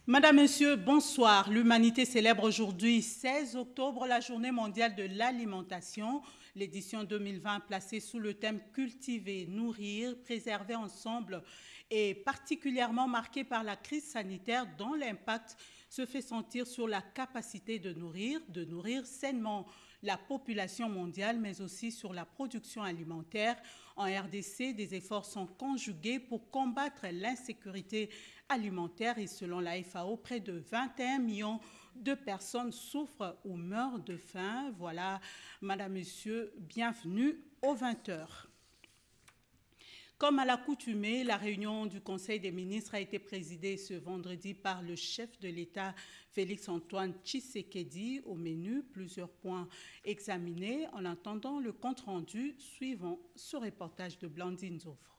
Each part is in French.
Madame, Monsieur, bonsoir. L'humanité célèbre aujourd'hui, 16 octobre, la journée mondiale de l'alimentation. L'édition 2020 placée sous le thème Cultiver, nourrir, préserver ensemble est particulièrement marquée par la crise sanitaire dont l'impact se fait sentir sur la capacité de nourrir sainement la population mondiale, mais aussi sur la production alimentaire. En RDC, des efforts sont conjugués pour combattre l'insécurité alimentaire et selon la FAO, près de 21 millions de personnes souffrent ou meurent de faim. Voilà, Madame, Monsieur, bienvenue aux 20h. Comme à l'accoutumée, la réunion du Conseil des ministres a été présidée ce vendredi par le chef de l'État, Félix-Antoine Tshisekedi. Au menu, plusieurs points examinés. En attendant le compte-rendu, suivant ce reportage de Blandine Zofre.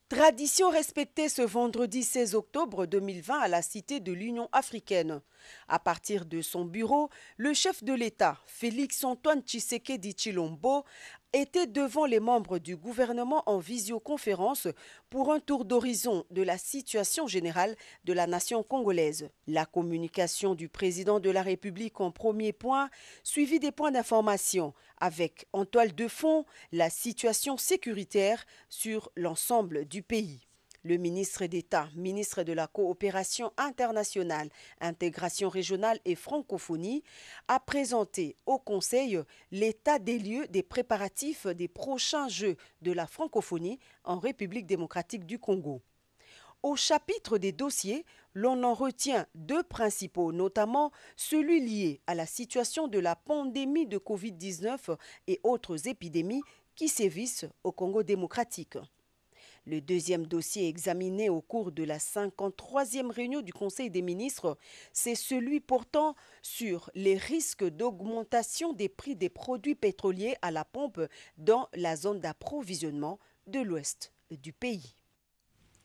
Tradition respectée ce vendredi 16 octobre 2020 à la Cité de l'Union africaine. À partir de son bureau, le chef de l'État, Félix-Antoine Tshisekedi Tshilombo, était devant les membres du gouvernement en visioconférence pour un tour d'horizon de la situation générale de la nation congolaise. La communication du président de la République en premier point, suivi des points d'information avec en toile de fond la situation sécuritaire sur l'ensemble du pays. Le ministre d'État, ministre de la Coopération internationale, intégration régionale et francophonie, a présenté au Conseil l'état des lieux des préparatifs des prochains Jeux de la francophonie en République démocratique du Congo. Au chapitre des dossiers, l'on en retient deux principaux, notamment celui lié à la situation de la pandémie de Covid-19 et autres épidémies qui sévissent au Congo démocratique. Le deuxième dossier examiné au cours de la 53e réunion du Conseil des ministres, c'est celui portant sur les risques d'augmentation des prix des produits pétroliers à la pompe dans la zone d'approvisionnement de l'ouest du pays.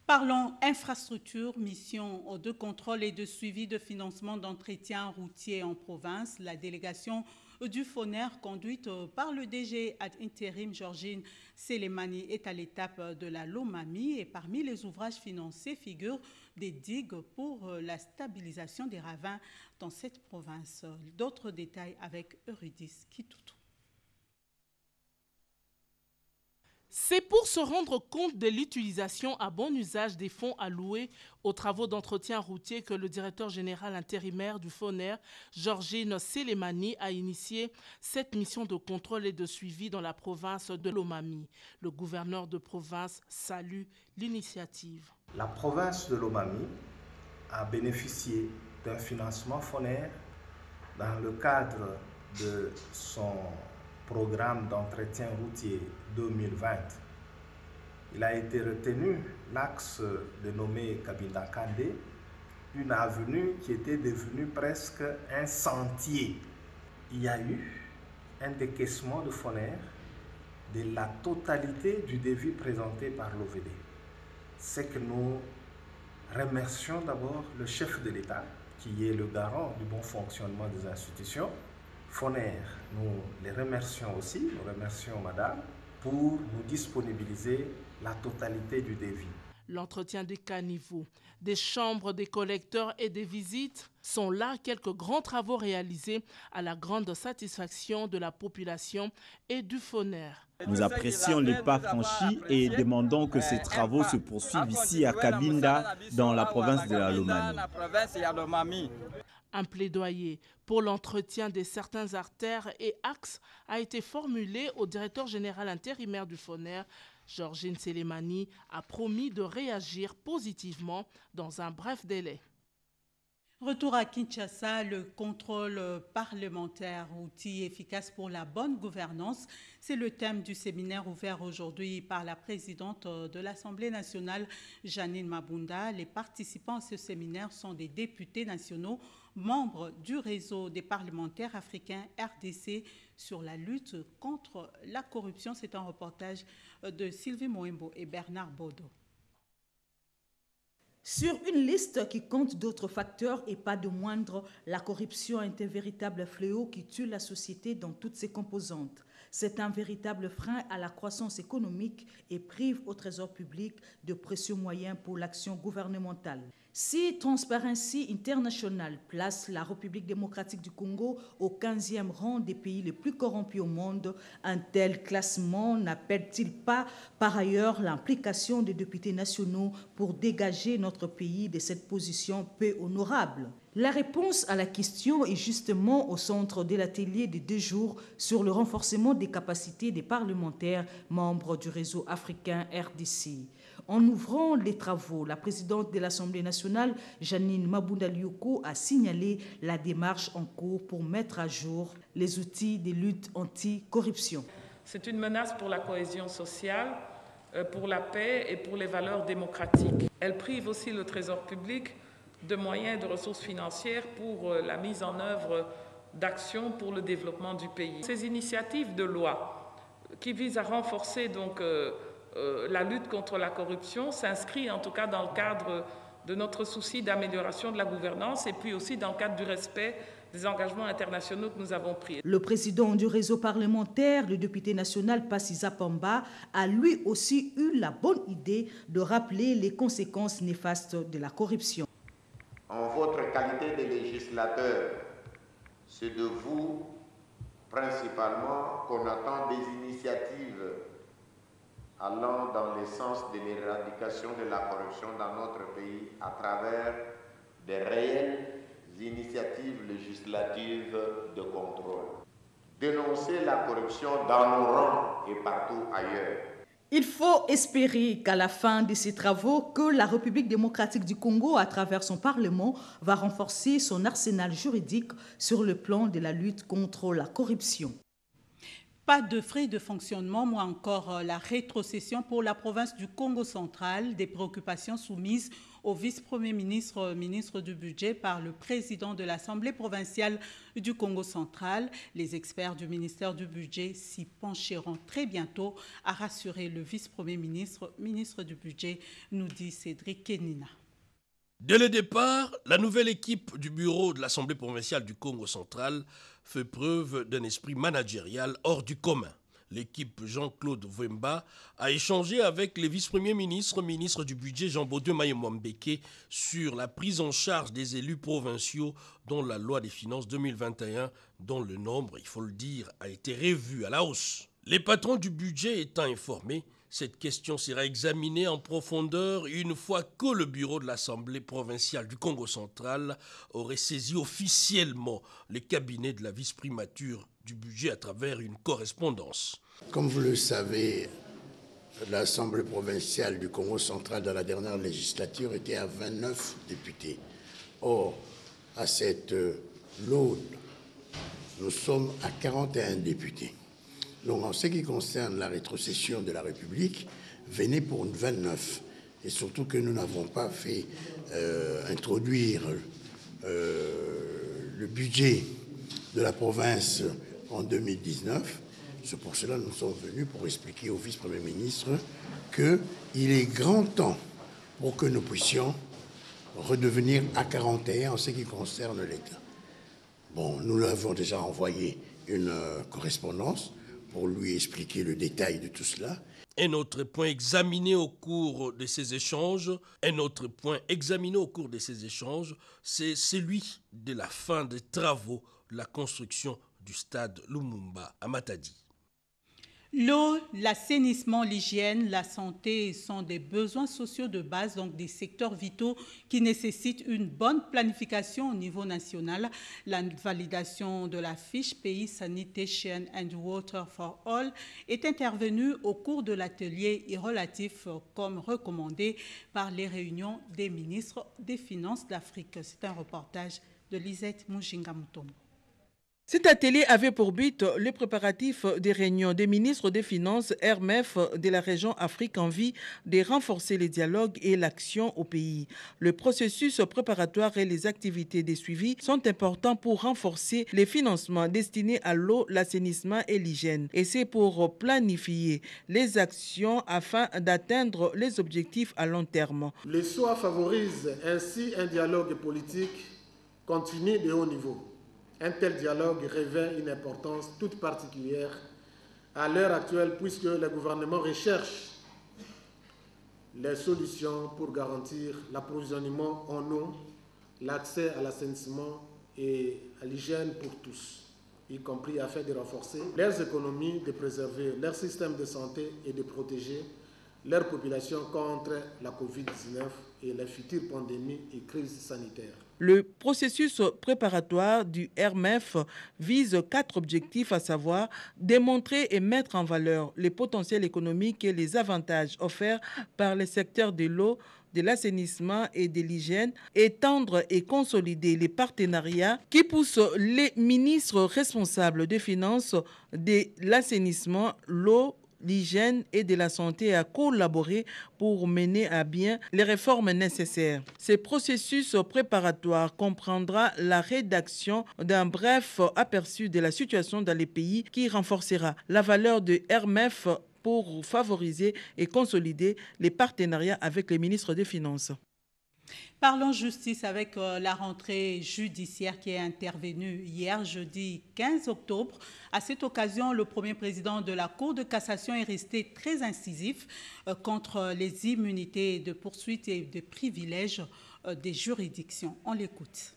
Parlons infrastructure, mission de contrôle et de suivi de financement d'entretien routier en province. La délégation du FONER, conduite par le DG ad intérim Georgine Selemani, est à l'étape de la Lomami et parmi les ouvrages financés figurent des digues pour la stabilisation des ravins dans cette province. D'autres détails avec Eurydice Kitoutou. C'est pour se rendre compte de l'utilisation à bon usage des fonds alloués aux travaux d'entretien routier que le directeur général intérimaire du FONER, Georgine Selemani, a initié cette mission de contrôle et de suivi dans la province de Lomami. Le gouverneur de province salue l'initiative. La province de Lomami a bénéficié d'un financement FONER dans le cadre de son programme d'entretien routier 2020. Il a été retenu l'axe dénommé Kabinda Kandé, une avenue qui était devenue presque un sentier. Il y a eu un décaissement de FONER de la totalité du devis présenté par l'OVD. C'est que nous remercions d'abord le chef de l'État, qui est le garant du bon fonctionnement des institutions. FONER, nous les remercions aussi, nous remercions Madame, pour nous disponibiliser la totalité du devis. L'entretien des caniveaux, des chambres des collecteurs et des visites sont là quelques grands travaux réalisés à la grande satisfaction de la population et du FONER. Nous apprécions les pas franchis et demandons que ces travaux se poursuivent ici à Kabinda, dans la province de la Lomami. Un plaidoyer pour l'entretien de certains artères et axes a été formulé au directeur général intérimaire du FONER. Georgine Selemani a promis de réagir positivement dans un bref délai. Retour à Kinshasa, le contrôle parlementaire, outil efficace pour la bonne gouvernance, c'est le thème du séminaire ouvert aujourd'hui par la présidente de l'Assemblée nationale, Janine Mabunda. Les participants à ce séminaire sont des députés nationaux, membres du réseau des parlementaires africains RDC sur la lutte contre la corruption. C'est un reportage de Sylvie Moembo et Bernard Bodo. Sur une liste qui compte d'autres facteurs et pas de moindre, la corruption est un véritable fléau qui tue la société dans toutes ses composantes. C'est un véritable frein à la croissance économique et prive au trésor public de précieux moyens pour l'action gouvernementale. Si Transparency International place la République démocratique du Congo au 15e rang des pays les plus corrompus au monde, un tel classement n'appelle-t-il pas par ailleurs l'implication des députés nationaux pour dégager notre pays de cette position peu honorable? La réponse à la question est justement au centre de l'atelier de 2 jours sur le renforcement des capacités des parlementaires membres du réseau africain RDC. En ouvrant les travaux, la présidente de l'Assemblée nationale, Janine Mabunda-Lioko, a signalé la démarche en cours pour mettre à jour les outils de lutte anti-corruption. C'est une menace pour la cohésion sociale, pour la paix et pour les valeurs démocratiques. Elle prive aussi le Trésor public de moyens et de ressources financières pour la mise en œuvre d'actions pour le développement du pays. Ces initiatives de loi qui visent à renforcer donc la lutte contre la corruption s'inscrit en tout cas dans le cadre de notre souci d'amélioration de la gouvernance et puis aussi dans le cadre du respect des engagements internationaux que nous avons pris. Le président du réseau parlementaire, le député national Passisa Pamba, a lui aussi eu la bonne idée de rappeler les conséquences néfastes de la corruption. En votre qualité de législateur, c'est de vous principalement qu'on attend des initiatives allant dans le sens de l'éradication de la corruption dans notre pays à travers des réelles initiatives législatives de contrôle. Dénoncer la corruption dans nos rangs et partout ailleurs. Il faut espérer qu'à la fin de ces travaux, que la République démocratique du Congo, à travers son Parlement, va renforcer son arsenal juridique sur le plan de la lutte contre la corruption. Pas de frais de fonctionnement, ou encore la rétrocession pour la province du Congo central, des préoccupations soumises au vice-premier ministre, ministre du Budget, par le président de l'Assemblée provinciale du Congo central. Les experts du ministère du Budget s'y pencheront très bientôt, a rassuré le vice-premier ministre, ministre du Budget, nous dit Cédric Kenina. Dès le départ, la nouvelle équipe du bureau de l'Assemblée provinciale du Congo central fait preuve d'un esprit managérial hors du commun. L'équipe Jean-Claude Wemba a échangé avec les vice-premiers ministres, ministre du Budget Jean-Baudieu Mayemwambeke sur la prise en charge des élus provinciaux dont la loi des finances 2021, dont le nombre, il faut le dire, a été revu à la hausse. Les patrons du budget étant informés, cette question sera examinée en profondeur une fois que le bureau de l'Assemblée provinciale du Congo central aurait saisi officiellement les cabinets de la vice-primature du budget à travers une correspondance. Comme vous le savez, l'Assemblée provinciale du Congo central dans la dernière législature était à 29 députés. Or, à cette l'aune, nous sommes à 41 députés. Donc, en ce qui concerne la rétrocession de la République, venez pour une 29. Et surtout que nous n'avons pas fait introduire le budget de la province en 2019. C'est pour cela que nous sommes venus pour expliquer au vice-premier ministre qu'il est grand temps pour que nous puissions redevenir à 41 en ce qui concerne l'État. Bon, nous lui avons déjà envoyé une correspondance pour lui expliquer le détail de tout cela. Un autre point examiné au cours de ces échanges, c'est celui de la fin des travaux de la construction du stade Lumumba à Matadi. L'eau, l'assainissement, l'hygiène, la santé sont des besoins sociaux de base, donc des secteurs vitaux qui nécessitent une bonne planification au niveau national. La validation de la fiche Pays Sanitation and Water for All est intervenue au cours de l'atelier et relatif comme recommandé par les réunions des ministres des Finances d'Afrique. C'est un reportage de Lisette Mujinga-Mutombo. Cet atelier avait pour but le préparatif des réunions des ministres des Finances RMF de la région Afrique en vue de renforcer les dialogues et l'action au pays. Le processus préparatoire et les activités de suivi sont importants pour renforcer les financements destinés à l'eau, l'assainissement et l'hygiène. Et c'est pour planifier les actions afin d'atteindre les objectifs à long terme. Le SOA favorise ainsi un dialogue politique continu de haut niveau. Un tel dialogue revêt une importance toute particulière à l'heure actuelle puisque le gouvernement recherche les solutions pour garantir l'approvisionnement en eau, l'accès à l'assainissement et à l'hygiène pour tous, y compris afin de renforcer leurs économies, de préserver leur système de santé et de protéger leur population contre la COVID-19 et les futures pandémies et crises sanitaires. Le processus préparatoire du RMEF vise 4 objectifs, à savoir démontrer et mettre en valeur les potentiels économiques et les avantages offerts par les secteurs de l'eau, de l'assainissement et de l'hygiène, étendre et consolider les partenariats qui poussent les ministres responsables des finances, de l'assainissement, l'eau, l'hygiène et de la santé à collaborer pour mener à bien les réformes nécessaires. Ce processus préparatoire comprendra la rédaction d'un bref aperçu de la situation dans les pays qui renforcera la valeur de RMEF pour favoriser et consolider les partenariats avec les ministres des Finances. Parlons justice avec la rentrée judiciaire qui est intervenue hier, jeudi 15 octobre. À cette occasion, le premier président de la Cour de cassation est resté très incisif contre les immunités de poursuite et de privilèges des juridictions. On l'écoute.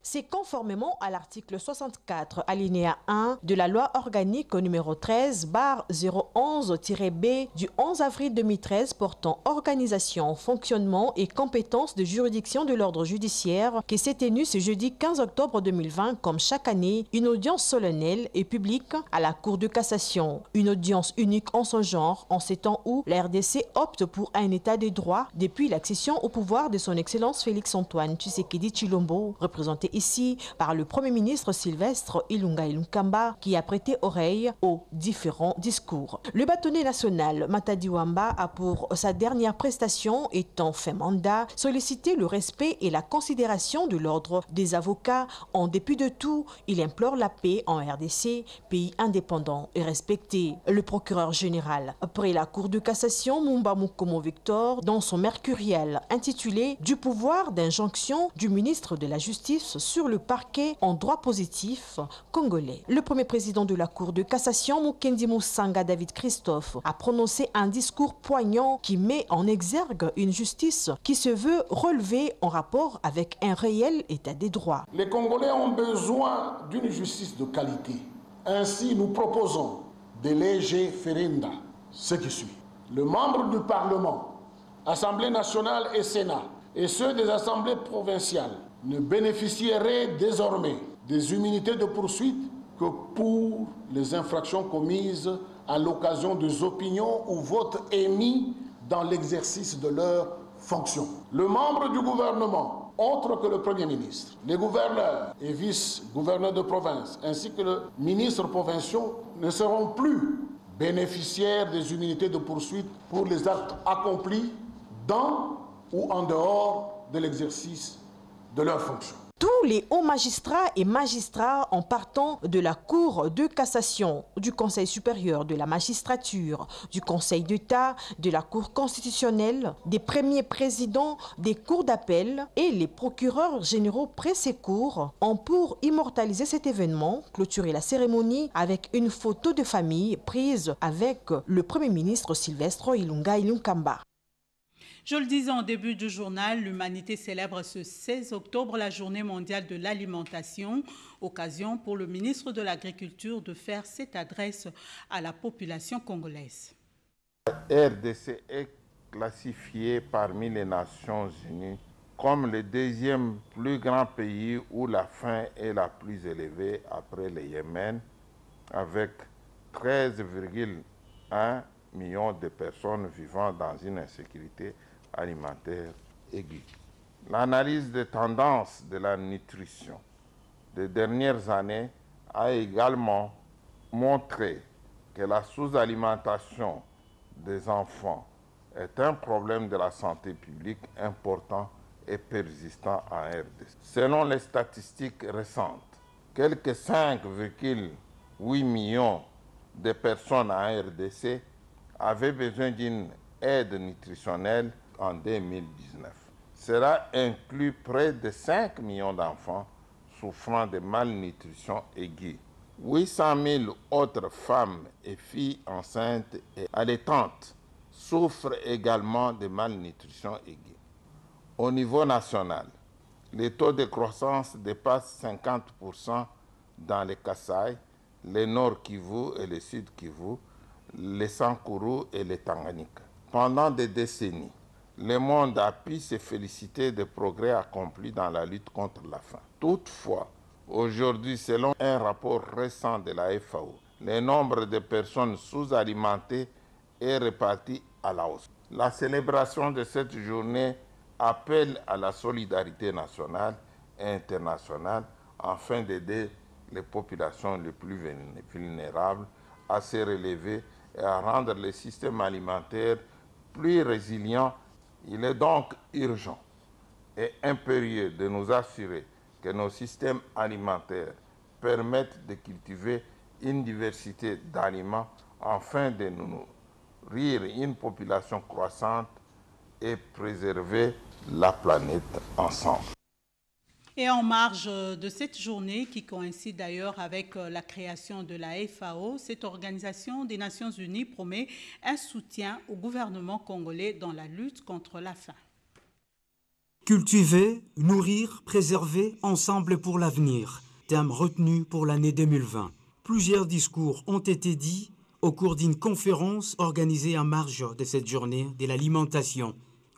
C'est conformément à l'article 64, alinéa 1 de la loi organique numéro 13/011-B du 11 avril 2013 portant organisation, fonctionnement et compétences de juridiction de l'ordre judiciaire qui s'est tenue ce jeudi 15 octobre 2020 comme chaque année une audience solennelle et publique à la Cour de cassation. Une audience unique en son genre en ces temps où la RDC opte pour un état de droit depuis l'accession au pouvoir de son Excellence Félix-Antoine Tshisekedi Tshilombo, représenté ici par le Premier ministre Sylvestre Ilunga Ilunkamba qui a prêté oreille aux différents discours. Le bâtonnier national Matadi Wamba a pour sa dernière prestation étant fait mandat sollicité le respect et la considération de l'ordre des avocats. En dépit de tout, il implore la paix en RDC, pays indépendant et respecté. Le procureur général, après la Cour de cassation, Mumba Mukomo Victor, dans son mercuriel intitulé « Du pouvoir d'injonction du ministre de la Justice sur le parquet en droit positif congolais ». Le premier président de la Cour de cassation, Mukendi Moussanga David Christophe, a prononcé un discours poignant qui met en exergue une justice qui se veut relevée en rapport avec un réel état des droits. Les Congolais ont besoin d'une justice de qualité. Ainsi, nous proposons des légers ferenda, ce qui suit. Le membre du Parlement, Assemblée nationale et Sénat, et ceux des assemblées provinciales ne bénéficieraient désormais des immunités de poursuite que pour les infractions commises à l'occasion des opinions ou votes émis dans l'exercice de leurs fonctions. Le membre du gouvernement, autre que le Premier ministre, les gouverneurs et vice-gouverneurs de province, ainsi que les ministres provinciaux ne seront plus bénéficiaires des immunités de poursuite pour les actes accomplis dans ou en dehors de l'exercice de leurs fonctions. Tous les hauts magistrats et magistrats en partant de la Cour de cassation, du Conseil supérieur de la magistrature, du Conseil d'État, de la Cour constitutionnelle, des premiers présidents des cours d'appel et les procureurs généraux près ces cours ont pour immortaliser cet événement, clôturer la cérémonie avec une photo de famille prise avec le Premier ministre Sylvestre Ilunga Ilunkamba. Je le disais en début du journal, l'humanité célèbre ce 16 octobre la journée mondiale de l'alimentation, occasion pour le ministre de l'Agriculture de faire cette adresse à la population congolaise. La RDC est classifiée parmi les Nations Unies comme le deuxième plus grand pays où la faim est la plus élevée après le Yémen, avec 13,1 millions de personnes vivant dans une insécurité alimentaire aiguë. L'analyse des tendances de la nutrition des dernières années a également montré que la sous-alimentation des enfants est un problème de la santé publique important et persistant en RDC. Selon les statistiques récentes, quelques 5,8 millions de personnes en RDC avaient besoin d'une aide nutritionnelle en 2019. Cela inclut près de 5 millions d'enfants souffrant de malnutrition aiguë. 800 000 autres femmes et filles enceintes et allaitantes souffrent également de malnutrition aiguë. Au niveau national, les taux de croissance dépassent 50% dans les Kasaï, les Nord Kivu et le Sud Kivu, les Sankuru et les Tanganyika. Pendant des décennies, le monde a pu se féliciter des progrès accomplis dans la lutte contre la faim. Toutefois, aujourd'hui, selon un rapport récent de la FAO, le nombre de personnes sous-alimentées est réparti à la hausse. La célébration de cette journée appelle à la solidarité nationale et internationale afin d'aider les populations les plus vulnérables à se relever et à rendre le système alimentaire plus résilient. Il est donc urgent et impérieux de nous assurer que nos systèmes alimentaires permettent de cultiver une diversité d'aliments afin de nourrir une population croissante et préserver la planète ensemble. Et en marge de cette journée, qui coïncide d'ailleurs avec la création de la FAO, cette organisation des Nations Unies promet un soutien au gouvernement congolais dans la lutte contre la faim. Cultiver, nourrir, préserver, ensemble pour l'avenir. Thème retenu pour l'année 2020. Plusieurs discours ont été dits au cours d'une conférence organisée en marge de cette journée de l'alimentation.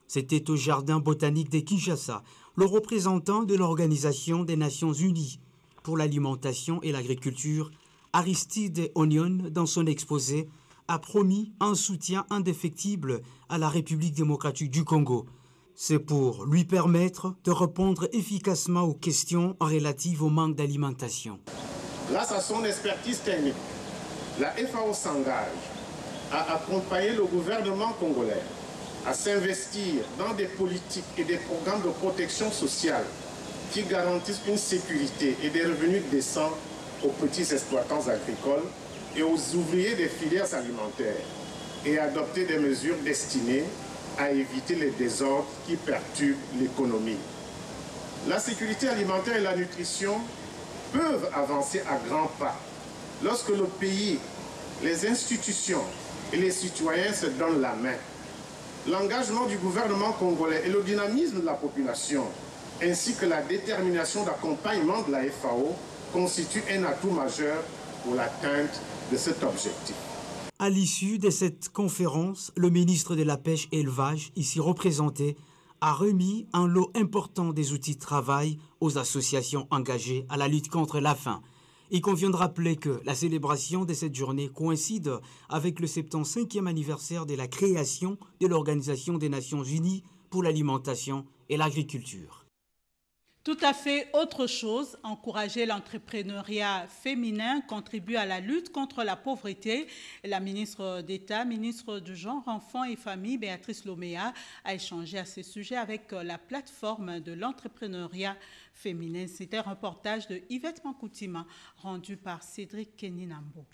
C'était au Jardin botanique de Kinshasa. Le représentant de l'Organisation des Nations Unies pour l'alimentation et l'agriculture, Aristide Onion, dans son exposé, a promis un soutien indéfectible à la République démocratique du Congo. C'est pour lui permettre de répondre efficacement aux questions relatives au manque d'alimentation. Grâce à son expertise technique, la FAO s'engage à accompagner le gouvernement congolais à s'investir dans des politiques et des programmes de protection sociale qui garantissent une sécurité et des revenus décents aux petits exploitants agricoles et aux ouvriers des filières alimentaires et adopter des mesures destinées à éviter les désordres qui perturbent l'économie. La sécurité alimentaire et la nutrition peuvent avancer à grands pas lorsque le pays, les institutions et les citoyens se donnent la main. L'engagement du gouvernement congolais et le dynamisme de la population, ainsi que la détermination d'accompagnement de la FAO, constituent un atout majeur pour l'atteinte de cet objectif. À l'issue de cette conférence, le ministre de la Pêche et l'Élevage, ici représenté, a remis un lot important des outils de travail aux associations engagées à la lutte contre la faim. Il convient de rappeler que la célébration de cette journée coïncide avec le 75e anniversaire de la création de l'Organisation des Nations Unies pour l'alimentation et l'agriculture. Tout à fait autre chose, encourager l'entrepreneuriat féminin contribue à la lutte contre la pauvreté. La ministre d'État, ministre du Genre, Enfants et Familles, Béatrice Loméa, a échangé à ce sujet avec la plateforme de l'entrepreneuriat féminin. C'était un reportage de Yvette Mankoutima, rendu par Cédric Keninambo.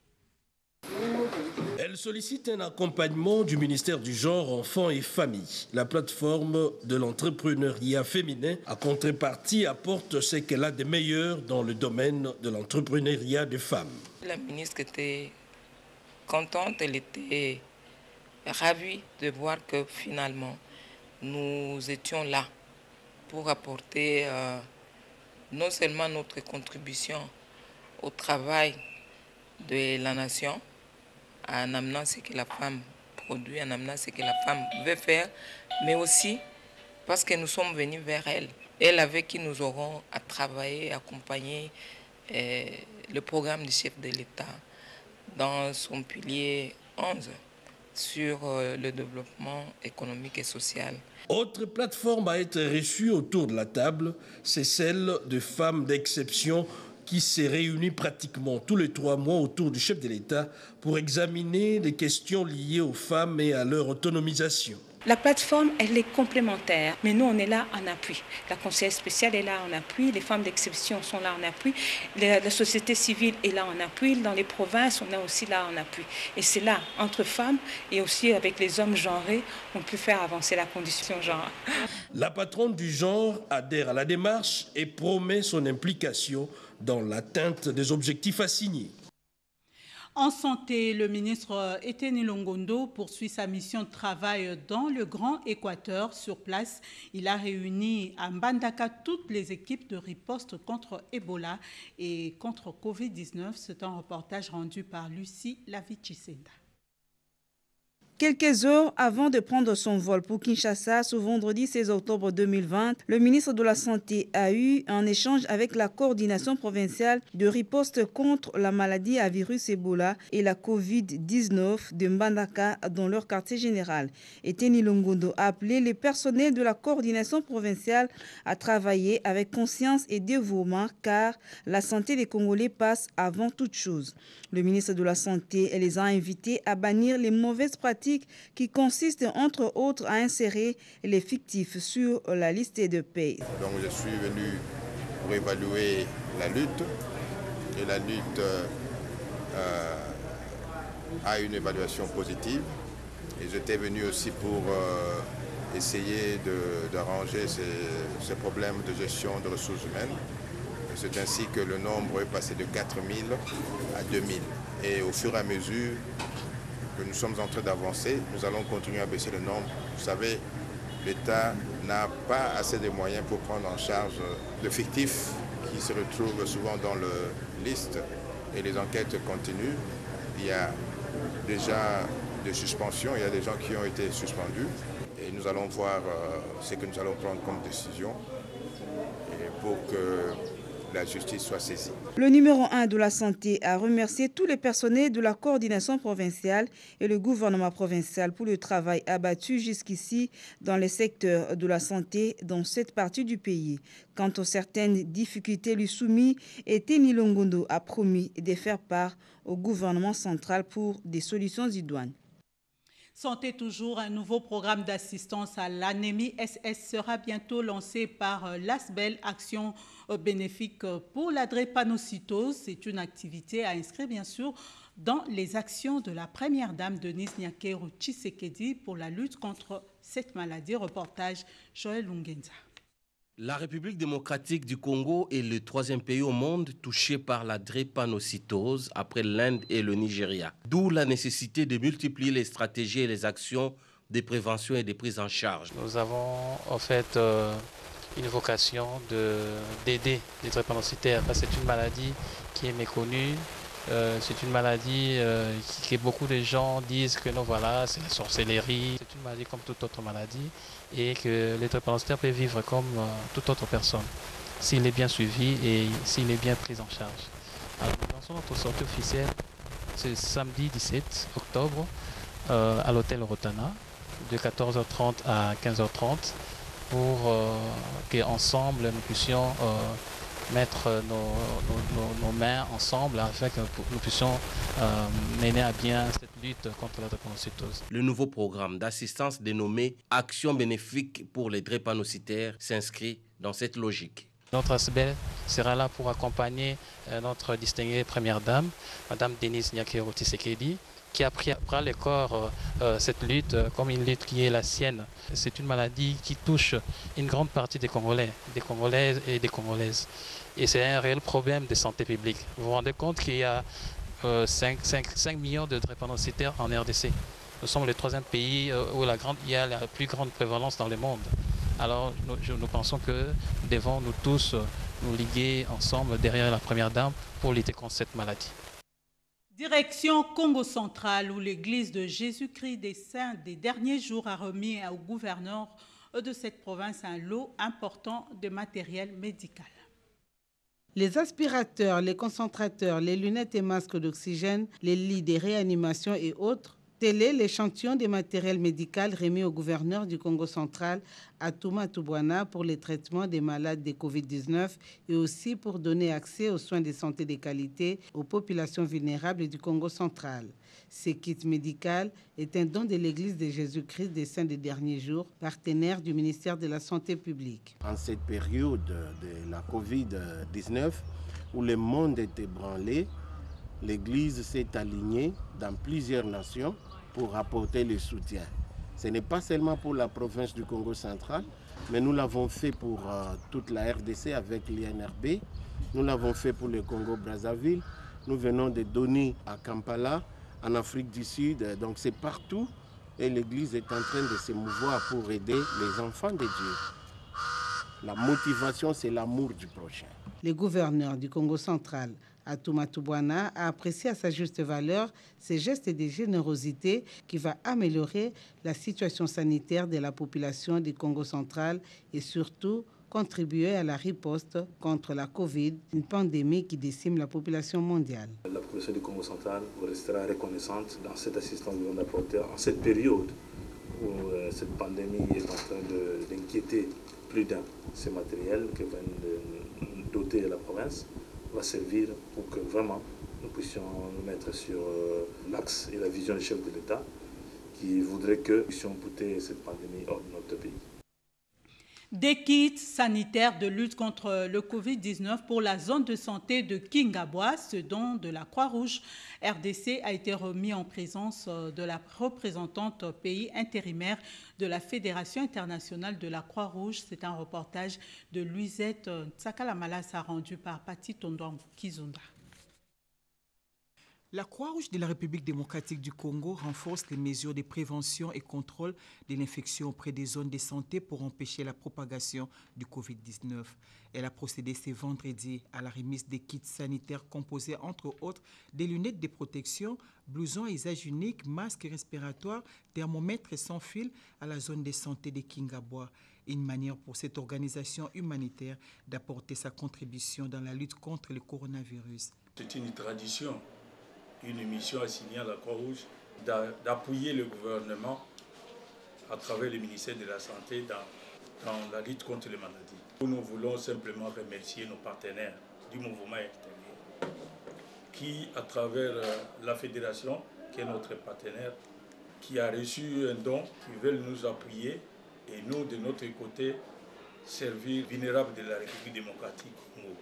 Elle sollicite un accompagnement du ministère du Genre, Enfants et Familles. La plateforme de l'entrepreneuriat féminin, à contrepartie, apporte ce qu'elle a de meilleur dans le domaine de l'entrepreneuriat des femmes. La ministre était contente, elle était ravie de voir que finalement, nous étions là pour apporter non seulement notre contribution au travail de la nation, en amenant ce que la femme produit, en amenant ce que la femme veut faire, mais aussi parce que nous sommes venus vers elle. Elle avec qui nous aurons à travailler, accompagner le programme du chef de l'État dans son pilier 11 sur le développement économique et social. Autre plateforme à être reçue autour de la table, c'est celle de femmes d'exception qui s'est réunie pratiquement tous les 3 mois autour du chef de l'État pour examiner les questions liées aux femmes et à leur autonomisation. La plateforme, elle est complémentaire, mais nous, on est là en appui. La conseillère spéciale est là en appui, les femmes d'exception sont là en appui, la société civile est là en appui, dans les provinces, on est aussi là en appui. Et c'est là, entre femmes et aussi avec les hommes genrés, on peut faire avancer la condition genre. La patronne du genre adhère à la démarche et promet son implication dans l'atteinte des objectifs assignés. En santé, le ministre Eteni Longondo poursuit sa mission de travail dans le Grand Équateur. Sur place, il a réuni à Mbandaka toutes les équipes de riposte contre Ebola et contre Covid-19. C'est un reportage rendu par Lucie Lavichisenda. Quelques heures avant de prendre son vol pour Kinshasa ce vendredi 16 octobre 2020, le ministre de la Santé a eu un échange avec la coordination provinciale de riposte contre la maladie à virus Ebola et la Covid-19 de Mbandaka dans leur quartier général. Eteni Longondo a appelé les personnels de la coordination provinciale à travailler avec conscience et dévouement car la santé des Congolais passe avant toute chose. Le ministre de la Santé les a invités à bannir les mauvaises pratiques qui consistent entre autres à insérer les fictifs sur la liste de paie. Donc je suis venu pour évaluer la lutte et la lutte a une évaluation positive et j'étais venu aussi pour essayer d'arranger ces problèmes de gestion de ressources humaines. C'est ainsi que le nombre est passé de 4000 à 2000 et au fur et à mesure que nous sommes en train d'avancer, nous allons continuer à baisser le nombre. Vous savez, l'État n'a pas assez de moyens pour prendre en charge de fictifs qui se retrouvent souvent dans la liste et les enquêtes continuent. Il y a déjà des suspensions, il y a des gens qui ont été suspendus et nous allons voir ce que nous allons prendre comme décision pour que la justice soit saisie. Le numéro 1 de la santé a remercié tous les personnels de la coordination provinciale et le gouvernement provincial pour le travail abattu jusqu'ici dans les secteurs de la santé dans cette partie du pays. Quant aux certaines difficultés lui soumises, Eteni Longondo a promis de faire part au gouvernement central pour des solutions idoines. Santé toujours, un nouveau programme d'assistance à l'anémie SS sera bientôt lancé par l'ASBEL, Action bénéfique pour la drépanocytose. C'est une activité à inscrire bien sûr dans les actions de la première dame Denise Nyakero Tshisekedi pour la lutte contre cette maladie. Reportage Joël Lungenza. La République démocratique du Congo est le troisième pays au monde touché par la drépanocytose après l'Inde et le Nigeria. D'où la nécessité de multiplier les stratégies et les actions de prévention et de prise en charge. Nous avons en fait une vocation d'aider les drépanocytaires. C'est une maladie qui est méconnue. C'est une maladie que beaucoup de gens disent que non, voilà, c'est la sorcellerie. C'est une maladie comme toute autre maladie et que les drépanocytaires peuvent vivre comme toute autre personne s'il est bien suivi et s'il est bien pris en charge. Alors, nous lançons notre sortie officielle ce samedi 17 octobre à l'hôtel Rotana de 14h30 à 15h30 pour qu'ensemble nous puissions mettre nos mains ensemble afin que nous puissions mener à bien cette lutte contre la drépanocytose. Le nouveau programme d'assistance dénommé Action bénéfique pour les drépanocytaires s'inscrit dans cette logique. Notre ASBEL sera là pour accompagner notre distinguée première dame, Madame Denise Nyakero Tshisekedi, qui a pris à le corps cette lutte comme une lutte qui est la sienne. C'est une maladie qui touche une grande partie des Congolais, des Congolaises et des Congolaises. Et c'est un réel problème de santé publique. Vous vous rendez compte qu'il y a 5 millions de drépanocytaires en RDC. Nous sommes le troisième pays où il y a la plus grande prévalence dans le monde. Alors nous pensons que nous devons nous tous nous liguer ensemble derrière la première dame pour lutter contre cette maladie. Direction Congo central où l'église de Jésus-Christ des Saints des derniers jours a remis au gouverneur de cette province un lot important de matériel médical. Les aspirateurs, les concentrateurs, les lunettes et masques d'oxygène, les lits de réanimation et autres, tel est l'échantillon des matériels médicaux remis au gouverneur du Congo central, Atouma Toubouana, pour les traitements des malades de Covid-19 et aussi pour donner accès aux soins de santé de qualité aux populations vulnérables du Congo central. Ce kit médical est un don de l'Église de Jésus-Christ des Saints des derniers jours, partenaire du ministère de la Santé publique. En cette période de la Covid-19, où le monde est ébranlé, l'Église s'est alignée dans plusieurs nations pour apporter le soutien. Ce n'est pas seulement pour la province du Congo central, mais nous l'avons fait pour toute la RDC avec l'INRB, nous l'avons fait pour le Congo-Brazzaville, Nous venons de donner à Kampala, en Afrique du Sud. Donc c'est partout. Et l'Église est en train de se mouvoir pour aider les enfants de Dieu. La motivation, c'est l'amour du prochain. Le gouverneur du Congo central, Atumatu Bwana, a apprécié à sa juste valeur ces gestes de générosité qui va améliorer la situation sanitaire de la population du Congo central et surtout contribuer à la riposte contre la Covid, une pandémie qui décime la population mondiale. La population du Congo central restera reconnaissante dans cette assistance que nous avons apportée en cette période où cette pandémie est en train d'inquiéter plus d'un. Ce matériel que vient de doter la province va servir pour que vraiment nous puissions nous mettre sur l'axe et la vision du chef de l'État qui voudrait que nous puissions porter cette pandémie hors de notre pays. Des kits sanitaires de lutte contre le Covid-19 pour la zone de santé de Kingabwa, ce don de la Croix-Rouge RDC a été remis en présence de la représentante pays intérimaire de la Fédération internationale de la Croix-Rouge. C'est un reportage de Luisette Tsakalamalasa rendu par Pati Tondouan Kizunda. La Croix-Rouge de la République démocratique du Congo renforce les mesures de prévention et contrôle de l'infection auprès des zones de santé pour empêcher la propagation du Covid-19. Elle a procédé ce vendredi à la remise des kits sanitaires composés entre autres des lunettes de protection, blousons à usage unique, masques respiratoires, thermomètres sans fil à la zone de santé de Kingabwa. Une manière pour cette organisation humanitaire d'apporter sa contribution dans la lutte contre le coronavirus. C'est une tradition, une mission assignée à la Croix-Rouge d'appuyer le gouvernement à travers le ministère de la Santé dans la lutte contre les maladies. Nous voulons simplement remercier nos partenaires du mouvement extérieur qui, à travers la fédération, qui est notre partenaire, qui a reçu un don, qui veulent nous appuyer et nous, de notre côté, servir les vulnérables de la République démocratique du Congo.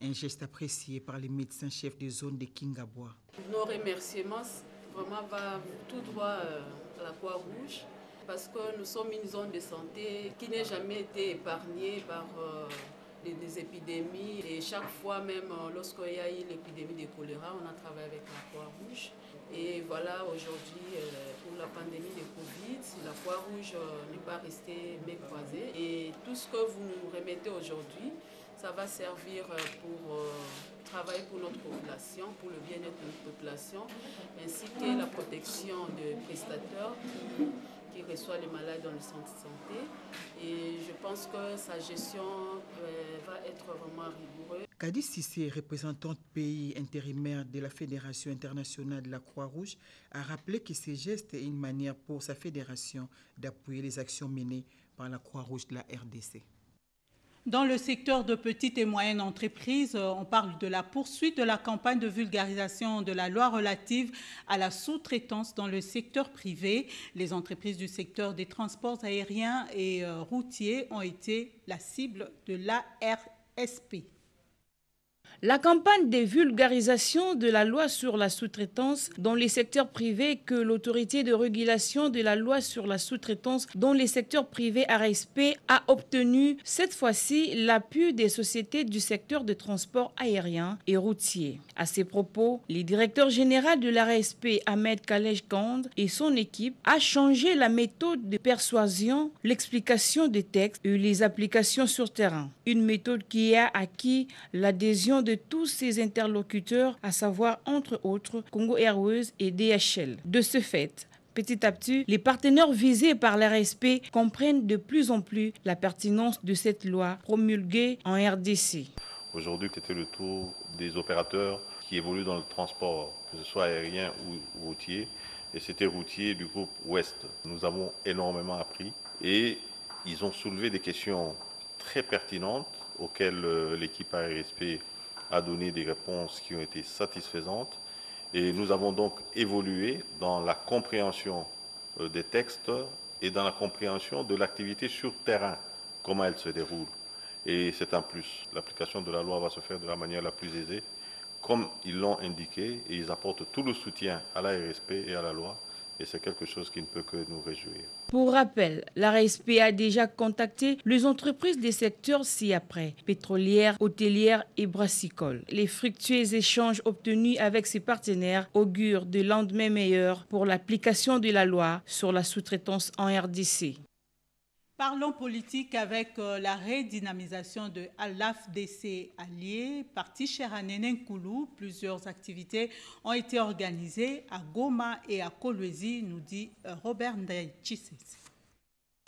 Un geste apprécié par les médecins-chefs de zone de Kingabwa. Nos remerciements vraiment vont tout droit à la Croix-Rouge parce que nous sommes une zone de santé qui n'a jamais été épargnée par des épidémies. Et chaque fois, même lorsqu'il y a eu l'épidémie de choléra, on a travaillé avec la Croix-Rouge. Et voilà, aujourd'hui, pour la pandémie de Covid, la Croix-Rouge n'est pas restée main croisée. Et tout ce que vous nous remettez aujourd'hui, ça va servir pour travailler pour notre population, pour le bien-être de notre population, ainsi que la protection des prestataires qui reçoivent les malades dans le centre de santé. Et je pense que sa gestion va être vraiment rigoureuse. Kadi Sissé, représentante pays intérimaire de la Fédération internationale de la Croix-Rouge, a rappelé que ce geste est une manière pour sa fédération d'appuyer les actions menées par la Croix-Rouge de la RDC. Dans le secteur de petites et moyennes entreprises, on parle de la poursuite de la campagne de vulgarisation de la loi relative à la sous-traitance dans le secteur privé. Les entreprises du secteur des transports aériens et routiers ont été la cible de l'ARSP. La campagne de vulgarisation de la loi sur la sous-traitance dans les secteurs privés que l'autorité de régulation de la loi sur la sous-traitance dans les secteurs privés ARSP a obtenu cette fois-ci l'appui des sociétés du secteur de transport aérien et routier. À ces propos, le directeur général de l'ARSP, Ahmed Kalej Kand, et son équipe a changé la méthode de persuasion, l'explication des textes et les applications sur terrain. Une méthode qui a acquis l'adhésion de tous ses interlocuteurs, à savoir entre autres Congo Airways et DHL. De ce fait, petit à petit, les partenaires visés par l'ARSP comprennent de plus en plus la pertinence de cette loi promulguée en RDC. Aujourd'hui, c'était le tour des opérateurs qui évoluent dans le transport, que ce soit aérien ou routier. Et c'était routier du groupe Ouest. Nous avons énormément appris et ils ont soulevé des questions très pertinentes auxquelles l'équipe ARSP a donné des réponses qui ont été satisfaisantes. Et nous avons donc évolué dans la compréhension des textes et dans la compréhension de l'activité sur terrain, comment elle se déroule. Et c'est un plus. L'application de la loi va se faire de la manière la plus aisée, comme ils l'ont indiqué, et ils apportent tout le soutien à l'ARSP et à la loi et c'est quelque chose qui ne peut que nous réjouir. Pour rappel, la RSP a déjà contacté les entreprises des secteurs ci-après, pétrolières, hôtelières et brassicoles. Les fructueux échanges obtenus avec ses partenaires augurent de lendemains meilleurs pour l'application de la loi sur la sous-traitance en RDC. Parlons politique avec la redynamisation de l'AFDC allié, parti Cheranene Nkoulou. Plusieurs activités ont été organisées à Goma et à Kolwezi, nous dit Robert Ndaïchises.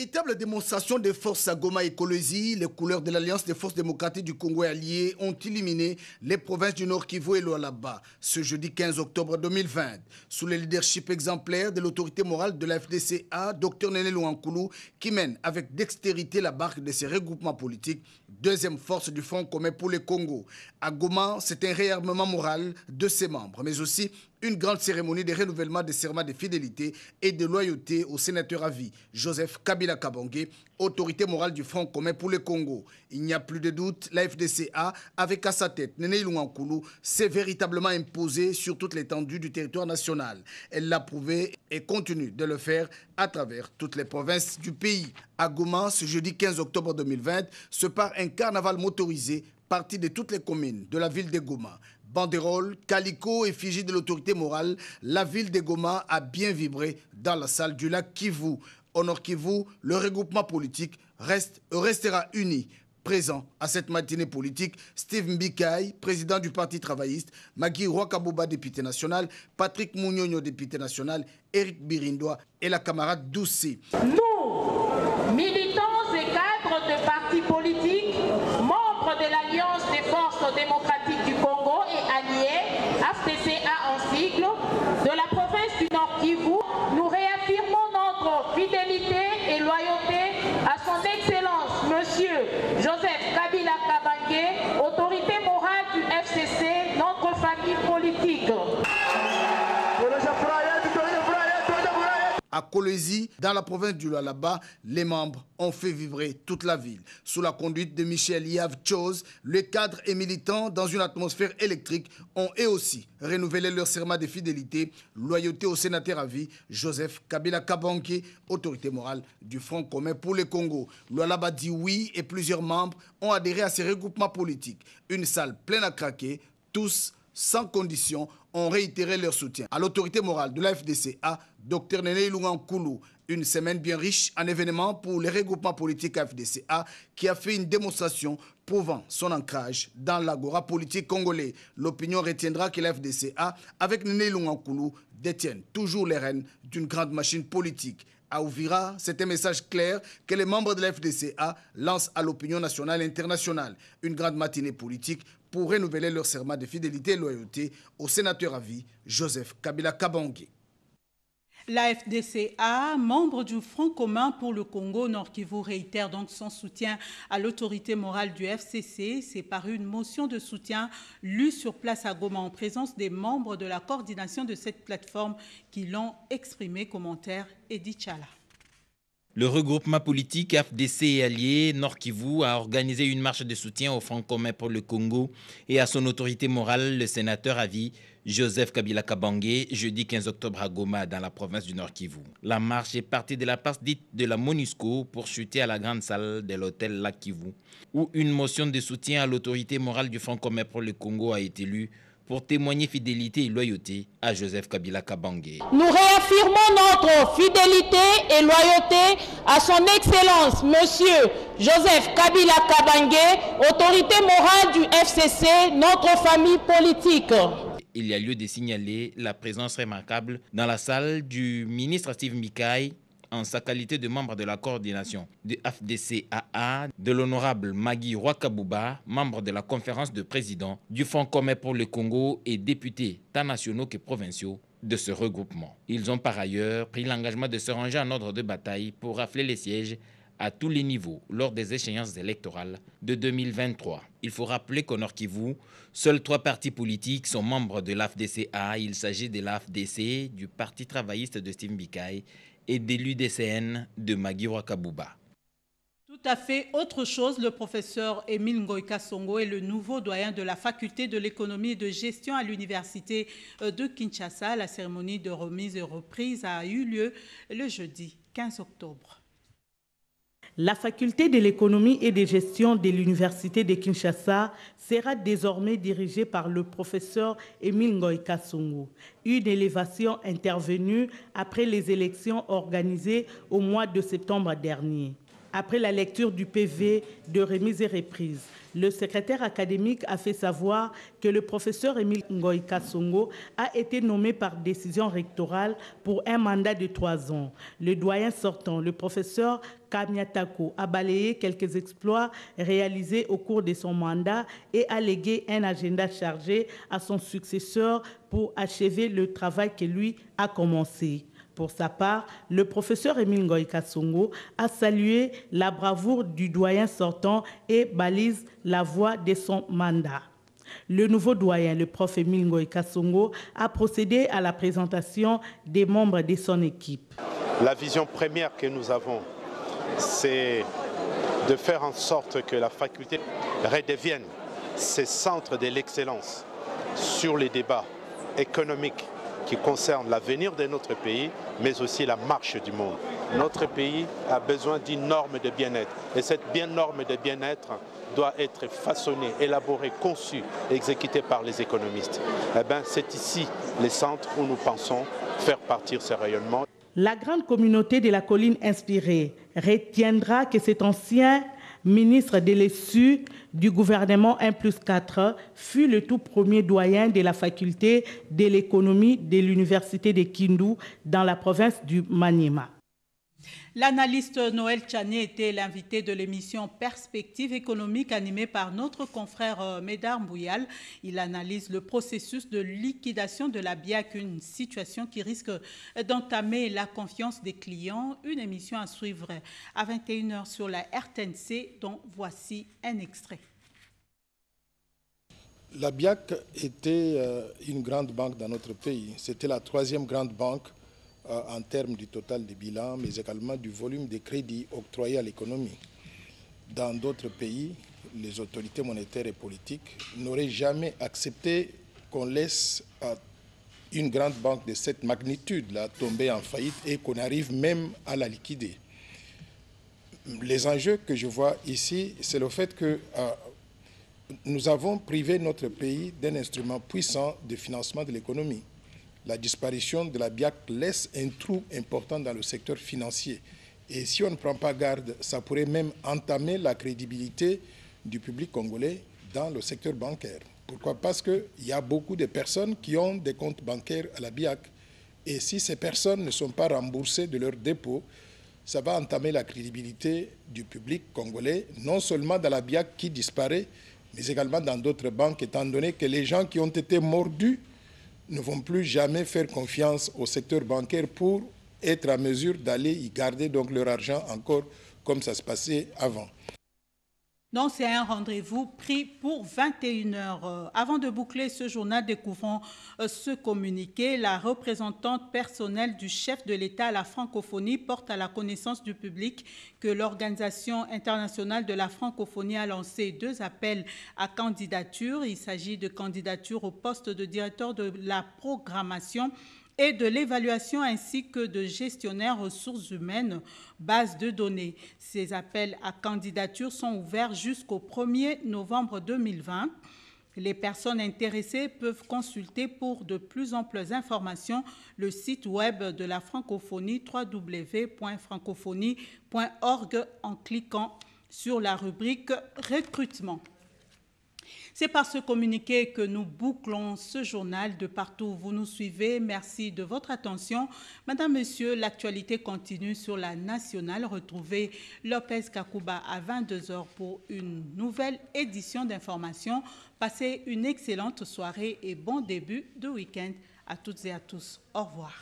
Véritable démonstration de force à Goma et Kolwezi, les couleurs de l'Alliance des forces démocratiques du Congo et alliés ont éliminé les provinces du Nord Kivu et Lualaba ce jeudi 15 octobre 2020. Sous le leadership exemplaire de l'autorité morale de la FDCA, Dr Néné Louankoulou, qui mène avec dextérité la barque de ses regroupements politiques, deuxième force du Front commun pour le Congo. À Goma, c'est un réarmement moral de ses membres, mais aussi une grande cérémonie de renouvellement des serments de fidélité et de loyauté au sénateur à vie, Joseph Kabila Kabange, autorité morale du Front commun pour le Congo. Il n'y a plus de doute, la FDCA, avec à sa tête Néné Louankoulou, s'est véritablement imposée sur toute l'étendue du territoire national. Elle l'a prouvé et continue de le faire à travers toutes les provinces du pays. À Goma, ce jeudi 15 octobre 2020, se part un carnaval motorisé parti de toutes les communes de la ville de Goma. Banderole, calico, effigie de l'autorité morale, la ville de Goma a bien vibré dans la salle du lac Kivu. Au Nord Kivu, le regroupement politique restera uni. Présent à cette matinée politique, Steve Mbikai, président du Parti travailliste, Magui Rwakabuba, député national, Patrick Mounyonyo, député national, Eric Birindoa et la camarade Doucé. Nous, militants et cadres de partis politiques, membres de l'Alliance des forces démocratiques du Congo et alliés, AFDCA en sigle, de la province du Nord Kivu, nous réaffirmons notre fidélité et loyauté à son Excellence, Monsieur Joseph Kabila Kabange, autorité morale du FCC, notre famille politique. À Kolwezi, dans la province du Lualaba, les membres ont fait vibrer toute la ville. Sous la conduite de Michel Yav Chose, les cadres et militants, dans une atmosphère électrique, ont eux aussi renouvelé leur serment de fidélité, loyauté au sénateur à vie, Joseph Kabila Kabange, autorité morale du Front commun pour le Congo. Lualaba dit oui et plusieurs membres ont adhéré à ces regroupements politiques. Une salle pleine à craquer, tous sans condition, ont réitéré leur soutien à l'autorité morale de la FDCA, Dr Néné Louankoulou. Une semaine bien riche en événements pour les regroupements politiques FDCA qui a fait une démonstration prouvant son ancrage dans l'agora politique congolais. L'opinion retiendra que la FDCA, avec Néné Louankoulou, détiennent toujours les rênes d'une grande machine politique. À Ouvira, c'est un message clair que les membres de la FDCA lancent à l'opinion nationale et internationale. Une grande matinée politique pour renouveler leur serment de fidélité et loyauté au sénateur à vie, Joseph Kabila Kabange. La FDCA, membre du Front commun pour le Congo Nord Kivu, réitère donc son soutien à l'autorité morale du FCC. C'est par une motion de soutien lue sur place à Goma en présence des membres de la coordination de cette plateforme qui l'ont exprimé. Commentaire Edith Chala. Le regroupement politique FDC et alliés Nord Kivu a organisé une marche de soutien au Front commun pour le Congo et à son autorité morale, le sénateur à vie Joseph Kabila Kabange, jeudi 15 octobre à Goma, dans la province du Nord Kivu. La marche est partie de la place dite de la MONUSCO pour chuter à la grande salle de l'hôtel Lac Kivu, où une motion de soutien à l'autorité morale du Front commun pour le Congo a été lue pour témoigner fidélité et loyauté à Joseph Kabila Kabange. Nous réaffirmons notre fidélité et loyauté à son Excellence, Monsieur Joseph Kabila Kabange, autorité morale du FCC, notre famille politique. Il y a lieu de signaler la présence remarquable dans la salle du ministre Steve Mbikai, en sa qualité de membre de la coordination de FDCAA, de l'honorable Magui Rwakabuba, membre de la conférence de présidents du Front commun pour le Congo et députés tant nationaux que provinciaux de ce regroupement. Ils ont par ailleurs pris l'engagement de se ranger en ordre de bataille pour rafler les sièges à tous les niveaux lors des échéances électorales de 2023. Il faut rappeler qu'au Nord Kivu, seuls 3 partis politiques sont membres de l'AFDCA. Il s'agit de l'AFDC, du Parti travailliste de Steve Mbikai et de l'UDCN de Magui Rwakabuba. Tout à fait autre chose, le professeur Émile Ngoïka Songo est le nouveau doyen de la faculté de l'économie et de gestion à l'université de Kinshasa. La cérémonie de remise et reprise a eu lieu le jeudi 15 octobre. La faculté de l'économie et de gestion de l'université de Kinshasa sera désormais dirigée par le professeur Émile Ngoïka Songo. Une élévation intervenue après les élections organisées au mois de septembre dernier. Après la lecture du PV de remise et reprise, le secrétaire académique a fait savoir que le professeur Émile Ngoïka Songo a été nommé par décision rectorale pour un mandat de 3 ans. Le doyen sortant, le professeur Kamiatako, a balayé quelques exploits réalisés au cours de son mandat et a légué un agenda chargé à son successeur pour achever le travail que lui a commencé. Pour sa part, le professeur Émile Ngoïka Songo a salué la bravoure du doyen sortant et balise la voie de son mandat. Le nouveau doyen, le prof Émile Ngoïka Songo, a procédé à la présentation des membres de son équipe. La vision première que nous avons, c'est de faire en sorte que la faculté redevienne ce centre de l'excellence sur les débats économiques qui concerne l'avenir de notre pays, mais aussi la marche du monde. Notre pays a besoin d'une norme de bien-être. Et cette norme de bien-être doit être façonnée, élaborée, conçue, exécutée par les économistes. Eh bien, c'est ici les centres où nous pensons faire partir ce rayonnement. La grande communauté de la colline inspirée retiendra que cet ancien ministre de l'ESU du gouvernement 1+4 fut le tout premier doyen de la faculté de l'économie de l'université de Kindu dans la province du Maniema. L'analyste Noël Tchané était l'invité de l'émission Perspective économique animée par notre confrère Médard Mbouyal. Il analyse le processus de liquidation de la BIAC, une situation qui risque d'entamer la confiance des clients. Une émission à suivre à 21h sur la RTNC, dont voici un extrait. La BIAC était une grande banque dans notre pays. C'était la 3e grande banque en termes du total des bilans, mais également du volume des crédits octroyés à l'économie. Dans d'autres pays, les autorités monétaires et politiques n'auraient jamais accepté qu'on laisse une grande banque de cette magnitude-là tomber en faillite et qu'on arrive même à la liquider. Les enjeux que je vois ici, c'est le fait que nous avons privé notre pays d'un instrument puissant de financement de l'économie. La disparition de la BIAC laisse un trou important dans le secteur financier. Et si on ne prend pas garde, ça pourrait même entamer la crédibilité du public congolais dans le secteur bancaire. Pourquoi? Parce qu'il y a beaucoup de personnes qui ont des comptes bancaires à la BIAC. Et si ces personnes ne sont pas remboursées de leurs dépôts, ça va entamer la crédibilité du public congolais, non seulement dans la BIAC qui disparaît, mais également dans d'autres banques, étant donné que les gens qui ont été mordus ne vont plus jamais faire confiance au secteur bancaire pour être à mesure d'aller y garder donc leur argent encore comme ça se passait avant. Donc, c'est un rendez-vous pris pour 21h. Avant de boucler ce journal, découvrons ce communiqué. La représentante personnelle du chef de l'État à la francophonie porte à la connaissance du public que l'Organisation internationale de la francophonie a lancé 2 appels à candidature. Il s'agit de candidatures au poste de directeur de la programmation et de l'évaluation ainsi que de gestionnaire ressources humaines, base de données. Ces appels à candidature sont ouverts jusqu'au 1er novembre 2020. Les personnes intéressées peuvent consulter pour de plus amples informations le site web de la francophonie www.francophonie.org en cliquant sur la rubrique recrutement. C'est par ce communiqué que nous bouclons ce journal de partout où vous nous suivez. Merci de votre attention. Madame, Monsieur, l'actualité continue sur la nationale. Retrouvez Lopez Kakouba à 22h pour une nouvelle édition d'information. Passez une excellente soirée et bon début de week-end à toutes et à tous. Au revoir.